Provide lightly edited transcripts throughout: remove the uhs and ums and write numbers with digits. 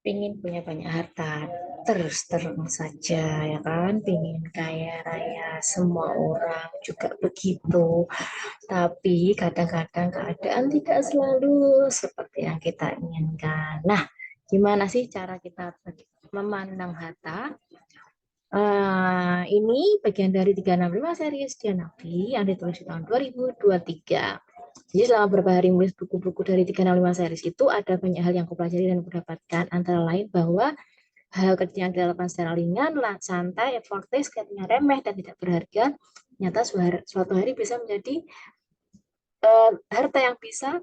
Pingin punya banyak harta, terus terus saja ya kan, pingin kaya raya, semua orang juga begitu. Tapi kadang-kadang keadaan tidak selalu seperti yang kita inginkan. Nah, gimana sih cara kita memandang harta? Ini bagian dari 365 series dia Nabi yang ditulis di tahun 2023. Jadi selama beberapa hari menulis buku-buku dari 365 series itu ada banyak hal yang kupelajari dan kudapatkan. Antara lain bahwa hal kecil yang dilakukan secara ringan, santai, effortless, kelihatannya remeh dan tidak berharga, nyata suatu hari bisa menjadi harta yang bisa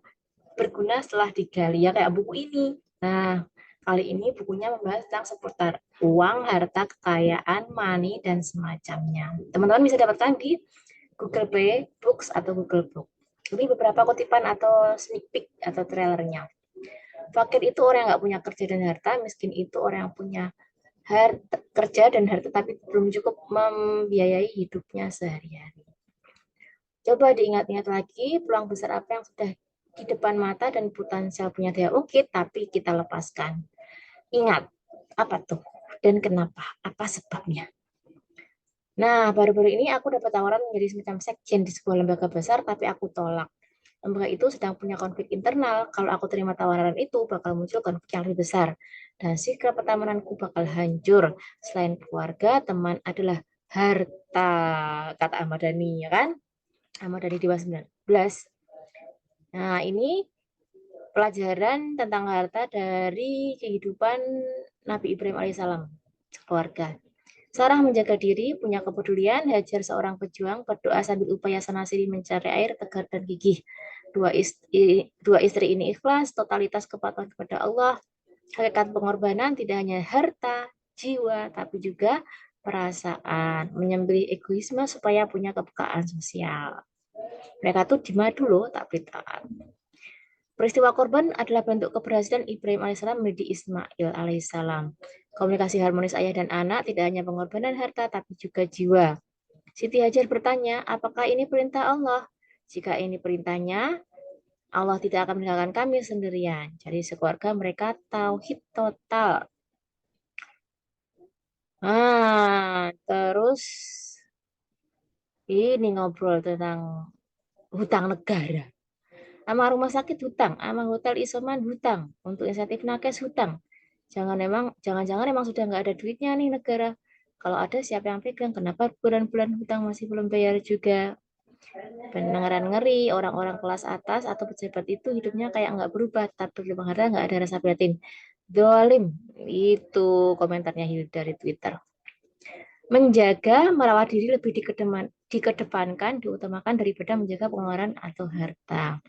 berguna setelah digali, ya kayak buku ini. Nah, kali ini bukunya membahas tentang seputar uang, harta, kekayaan, money, dan semacamnya. Teman-teman bisa dapatkan di Google Play Books atau Google Book. Ini beberapa kutipan atau sneak peek atau trailernya. Fakir itu orang yang nggak punya kerja dan harta, miskin itu orang yang punya harta, kerja dan harta tapi belum cukup membiayai hidupnya sehari-hari. Coba diingat-ingat lagi peluang besar apa yang sudah di depan mata dan potensial punya daya ungkit, tapi kita lepaskan. Ingat, apa tuh? Dan kenapa? Apa sebabnya? Nah, baru-baru ini aku dapat tawaran menjadi semacam sekjen di sebuah lembaga besar, tapi aku tolak. Lembaga itu sedang punya konflik internal. Kalau aku terima tawaran itu, bakal muncul konflik yang lebih besar. Dan sikap pertemananku bakal hancur. Selain keluarga, teman adalah harta, kata Ahmad Dhani, ya kan? Ahmad Dhani Dewa 19. Nah, ini pelajaran tentang harta dari kehidupan Nabi Ibrahim alaihissalam, keluarga. Sarah menjaga diri, punya kepedulian, Hajar seorang pejuang, berdoa sambil upaya sana-sini mencari air tegar dan gigih. Dua istri ini ikhlas, totalitas kepatuhan kepada Allah, hakikat pengorbanan tidak hanya harta, jiwa, tapi juga perasaan, menyembelih egoisme supaya punya kepekaan sosial. Mereka tuh di madu loh, tapi taat. Peristiwa korban adalah bentuk keberhasilan Ibrahim alaihissalam mendidik Ismail alaihissalam. Komunikasi harmonis ayah dan anak tidak hanya pengorbanan harta, tapi juga jiwa. Siti Hajar bertanya, apakah ini perintah Allah? Jika ini perintahnya, Allah tidak akan meninggalkan kami sendirian. Jadi sekeluarga mereka tauhid total. Terus ini ngobrol tentang hutang negara. Sama rumah sakit hutang, sama hotel isoman hutang, untuk insentif nakes hutang. Jangan-jangan emang sudah nggak ada duitnya nih negara. Kalau ada siapa yang pegang? Kenapa bulan-bulan hutang masih belum bayar juga? Beneran ngeri, orang-orang kelas atas atau pejabat itu hidupnya kayak nggak berubah, tapi belum ada nggak ada rasa prihatin. Dolim, itu komentarnya Hilda dari Twitter. Menjaga, merawat diri lebih dikedepankan, diutamakan daripada menjaga pengeluaran atau harta.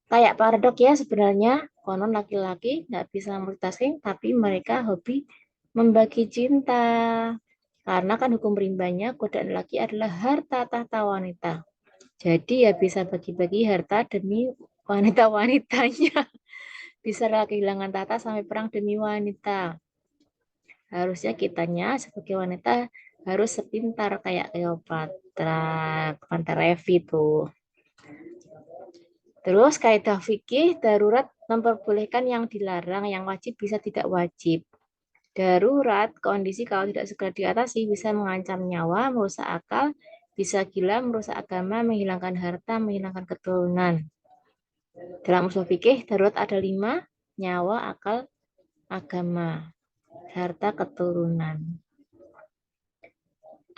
Kayak paradok ya sebenarnya, konon laki-laki nggak bisa multitasking, tapi mereka hobi membagi cinta. Karena kan hukum rimbanya, godaan laki adalah harta tahta wanita. Jadi ya bisa bagi-bagi harta demi wanita-wanitanya. Bisa laki kehilangan tahta sampai perang demi wanita. Harusnya kitanya sebagai wanita harus sepintar kayak Cleopatra, Pantai Levi tuh. Terus kaidah fikih darurat memperbolehkan yang dilarang, yang wajib bisa tidak wajib. Darurat kondisi kalau tidak segera diatasi bisa mengancam nyawa, merusak akal, bisa gila, merusak agama, menghilangkan harta, menghilangkan keturunan. Dalam usul fikih darurat ada 5, nyawa, akal, agama, harta, keturunan.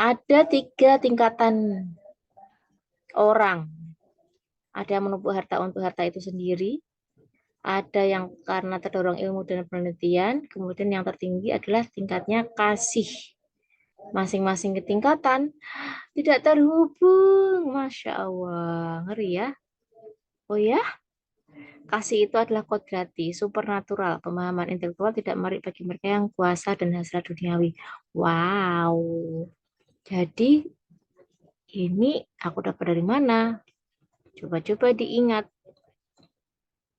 Ada 3 tingkatan orang. Ada yang menumpuk harta untuk harta itu sendiri, ada yang karena terdorong ilmu dan penelitian, kemudian yang tertinggi adalah tingkatnya kasih. Masing-masing ketingkatan tidak terhubung. Masya Allah, ngeri ya. Oh ya, kasih itu adalah kodrati, supernatural. Pemahaman intelektual tidak menarik bagi mereka yang kuasa dan hasrat duniawi. Wow. Jadi ini aku dapat dari mana? Coba-coba diingat.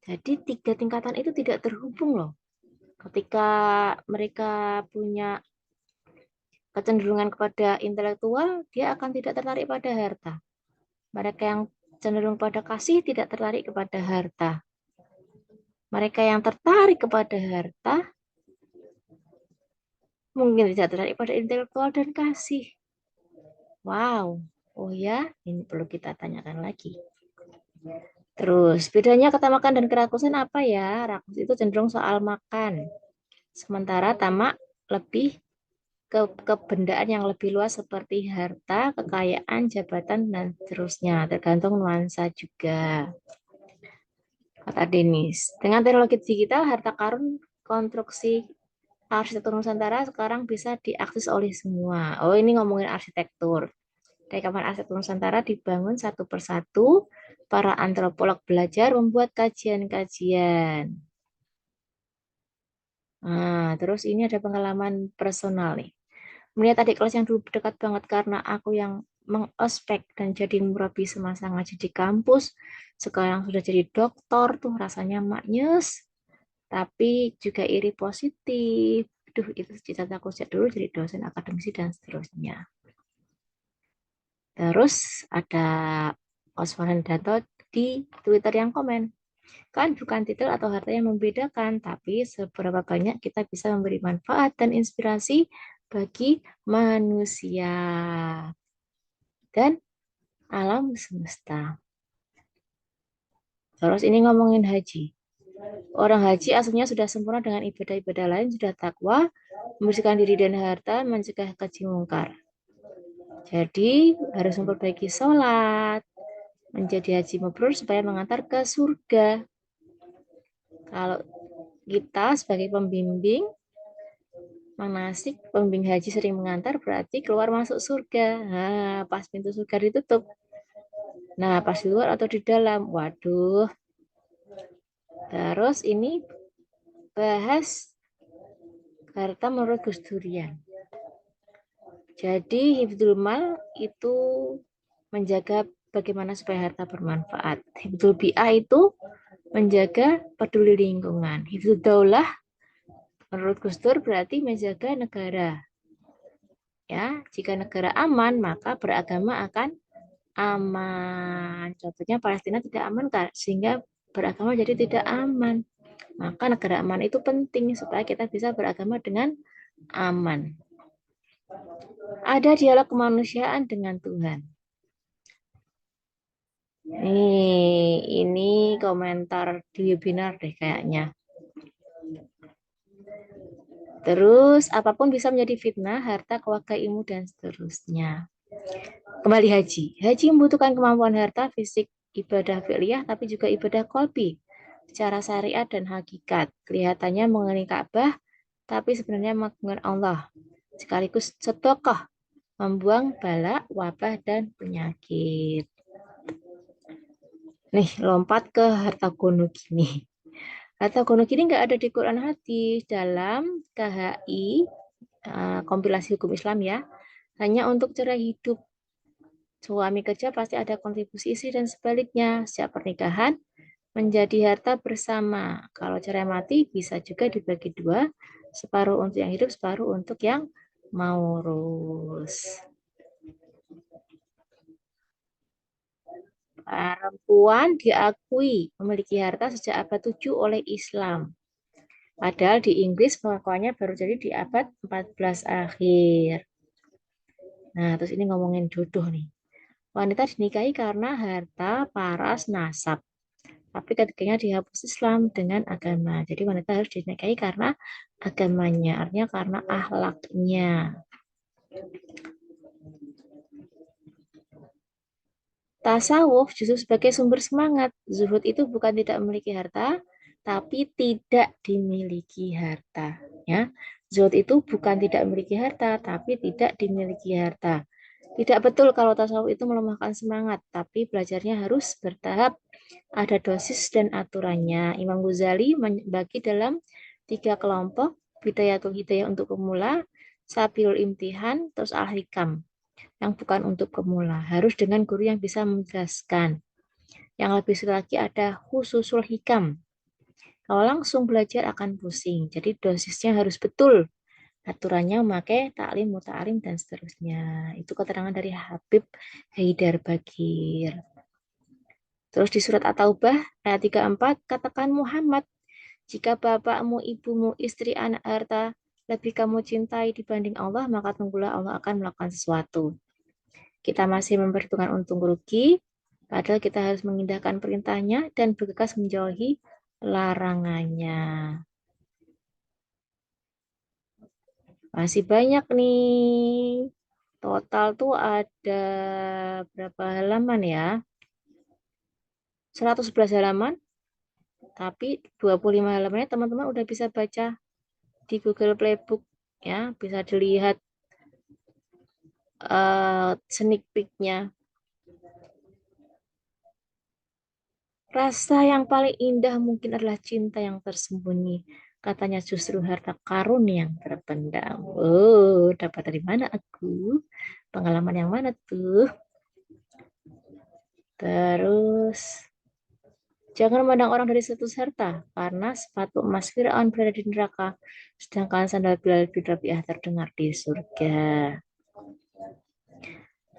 Jadi 3 tingkatan itu tidak terhubung loh. Ketika mereka punya kecenderungan kepada intelektual, dia akan tidak tertarik pada harta. Mereka yang cenderung pada kasih tidak tertarik kepada harta. Mereka yang tertarik kepada harta mungkin tidak tertarik pada intelektual dan kasih. Wow. Oh ya, ini perlu kita tanyakan lagi. Terus, bedanya ketamakan dan kerakusan apa ya? Rakus itu cenderung soal makan. Sementara tamak lebih ke kebendaan yang lebih luas seperti harta, kekayaan, jabatan, dan seterusnya. Tergantung nuansa juga. Kata Denis, dengan teknologi digital, harta karun konstruksi arsitektur Nusantara sekarang bisa diakses oleh semua. Oh, ini ngomongin arsitektur. Dari kapan arsitektur Nusantara dibangun satu persatu, para antropolog belajar membuat kajian-kajian. Nah, terus ini ada pengalaman personal nih. Melihat adik kelas yang dulu dekat banget karena aku yang mengospek dan jadi murabi semasa ngaji di kampus, sekarang sudah jadi doktor tuh rasanya maknyes, tapi juga iri positif. Duh, itu cita-citaku sejak dulu jadi dosen akademisi dan seterusnya. Terus ada Osman Danto di Twitter yang komen, kan bukan titel atau harta yang membedakan, tapi seberapa banyak kita bisa memberi manfaat dan inspirasi bagi manusia dan alam semesta. Terus ini ngomongin haji. Orang haji aslinya sudah sempurna dengan ibadah-ibadah lain, sudah takwa, membersihkan diri dan harta, mencegah keji mungkar. Jadi harus memperbaiki sholat, menjadi haji mabrur supaya mengantar ke surga. Kalau kita sebagai pembimbing manasik, pembimbing haji sering mengantar berarti keluar masuk surga. Nah, pas pintu surga ditutup. Nah, pas di luar atau di dalam. Waduh. Terus ini bahas harta menurut Gus Durian. Jadi hifdzul mal itu menjaga bagaimana supaya harta bermanfaat. Hifdzul bi'ah itu menjaga peduli lingkungan. Hifdzul daulah menurut Gus Dur berarti menjaga negara. Ya, jika negara aman, maka beragama akan aman. Contohnya Palestina tidak aman sehingga beragama jadi tidak aman. Maka negara aman itu penting supaya kita bisa beragama dengan aman. Ada dialog kemanusiaan dengan Tuhan. Ini komentar di webinar deh kayaknya. Terus apapun bisa menjadi fitnah, harta, keluarga, ilmu, dan seterusnya. Kembali haji. Haji membutuhkan kemampuan harta, fisik, ibadah fi'liyah, tapi juga ibadah kolbi. Secara syariat dan hakikat. Kelihatannya mengenai Ka'bah, tapi sebenarnya mengagungkan Allah. Sekaligus sedekah, membuang bala, wabah, dan penyakit. Nih, lompat ke harta gono gini. Harta gono gini nggak ada di Quran hadis dalam KHI, kompilasi hukum Islam ya. Hanya untuk cerai hidup. Suami kerja pasti ada kontribusi istri dan sebaliknya. Sejak pernikahan menjadi harta bersama. Kalau cerai mati bisa juga dibagi dua, separuh untuk yang hidup, separuh untuk yang maurus. Perempuan diakui memiliki harta sejak abad 7 oleh Islam. Padahal di Inggris pengakuannya baru jadi di abad 14 akhir. Nah, terus ini ngomongin jodoh nih. Wanita dinikahi karena harta, paras, nasab. Tapi ketiganya dihapus Islam dengan agama. Jadi wanita harus dinikahi karena agamanya, artinya karena akhlaknya. Tasawuf justru sebagai sumber semangat. Zuhud itu bukan tidak memiliki harta, tapi tidak dimiliki harta. Ya, zuhud itu bukan tidak memiliki harta, tapi tidak dimiliki harta. Tidak betul kalau tasawuf itu melemahkan semangat, tapi belajarnya harus bertahap, ada dosis dan aturannya. Imam Ghazali membagi dalam 3 kelompok, Bidayatul Hidayah untuk pemula, Sabilul Imtihan, terus Al-Hikam yang bukan untuk pemula. Harus dengan guru yang bisa menjelaskan. Yang lebih sulit lagi ada khususul hikam. Kalau langsung belajar akan pusing. Jadi dosisnya harus betul. Aturannya memakai taklim, muta'alim, dan seterusnya. Itu keterangan dari Habib Haidar Bagir. Terus di surat At-Taubah ayat 34 katakan Muhammad, Jika bapakmu, ibumu, istri, anak, harta lebih kamu cintai dibanding Allah, maka tunggulah Allah akan melakukan sesuatu. Kita masih memperhitungkan untung rugi, padahal kita harus mengindahkan perintahnya dan bergegas menjauhi larangannya. Masih banyak nih. Total tuh ada berapa halaman ya? 111 halaman, tapi 25 halamannya teman-teman udah bisa baca di Google Playbook ya, bisa dilihat sneak peek-nya. Rasa yang paling indah mungkin adalah cinta yang tersembunyi. Katanya justru harta karun yang terpendam. Oh, dapat dari mana aku? Pengalaman yang mana tuh? Terus, jangan memandang orang dari status harta, karena sepatu emas Firaun berada di neraka, sedangkan sandal Bilal bin Rabi'ah terdengar di surga.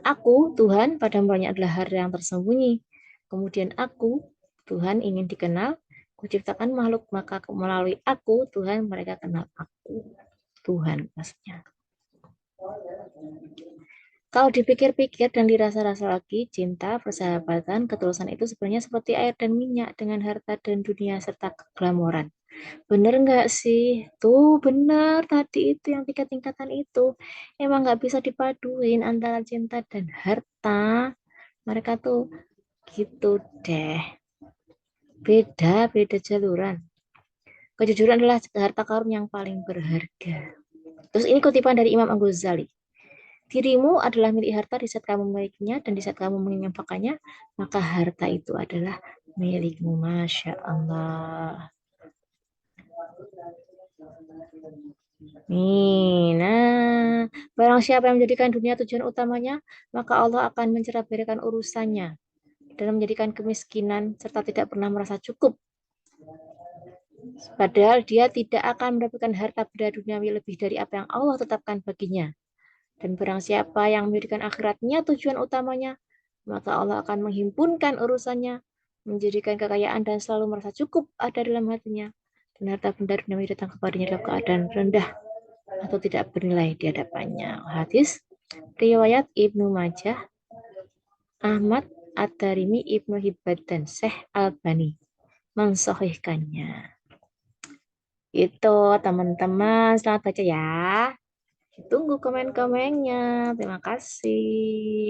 Aku, Tuhan, pada mulanya adalah harta yang tersembunyi. Kemudian aku, Tuhan, ingin dikenal. Kuciptakan makhluk, maka melalui aku, Tuhan, mereka kenal aku. Tuhan, maksudnya. Kalau dipikir-pikir dan dirasa-rasa lagi, cinta, persahabatan, ketulusan itu sebenarnya seperti air dan minyak dengan harta dan dunia serta keglamoran. Bener nggak sih? Tuh bener tadi itu yang tiga tingkatan itu. Emang nggak bisa dipaduin antara cinta dan harta. Mereka tuh gitu deh. Beda jaluran. Kejujuran adalah harta karun yang paling berharga. Terus ini kutipan dari Imam Al-Ghazali. Dirimu adalah milik harta di saat kamu memilikinya dan di saat kamu menyampaikannya, maka harta itu adalah milikmu. Masya Allah. Nih, nah, barang siapa yang menjadikan dunia tujuan utamanya, maka Allah akan mencerabarikan urusannya dan menjadikan kemiskinan serta tidak pernah merasa cukup. Padahal dia tidak akan mendapatkan harta benda duniawi lebih dari apa yang Allah tetapkan baginya. Dan barang siapa yang menjadikan akhiratnya tujuan utamanya, maka Allah akan menghimpunkan urusannya, menjadikan kekayaan dan selalu merasa cukup ada dalam hatinya. Dan harta benda duniawi datang kepadanya dalam keadaan rendah atau tidak bernilai di hadapannya. Hadis riwayat Ibnu Majah, Ahmad, At-Tarimi, Ibnu Hibban, dan Syekh Albani mensahihkannya. Itu teman-teman, selamat baca ya. Tunggu komen-komennya. Terima kasih.